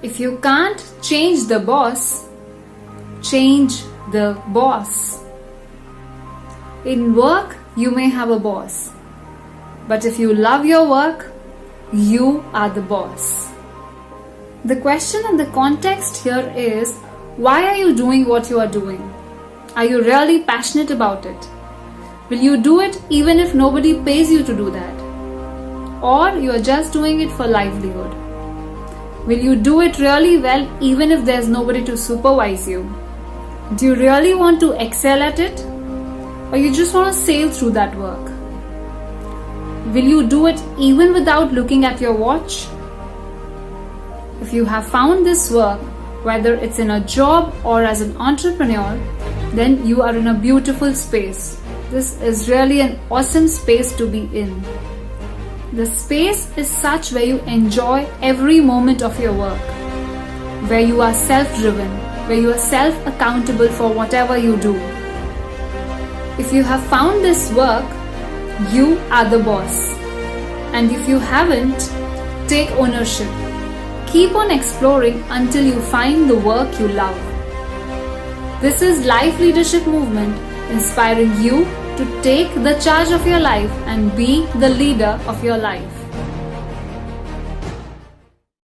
If you can't change the boss, change the boss. In work, you may have a boss, but if you love your work, you are the boss. The question and the context here is, why are you doing what you are doing? Are you really passionate about it? Will you do it even if nobody pays you to do that? Or you are just doing it for livelihood? Will you do it really well even if there's nobody to supervise you? Do you really want to excel at it? Or you just want to sail through that work? Will you do it even without looking at your watch? If you have found this work, whether it's in a job or as an entrepreneur, then you are in a beautiful space. This is really an awesome space to be in. The space is such where you enjoy every moment of your work, where you are self-driven, where you are self-accountable for whatever you do. If you have found this work, you are the boss. And if you haven't, take ownership. Keep on exploring until you find the work you love. This is Life Leadership Movement, inspiring you to take the charge of your life and be the leader of your life.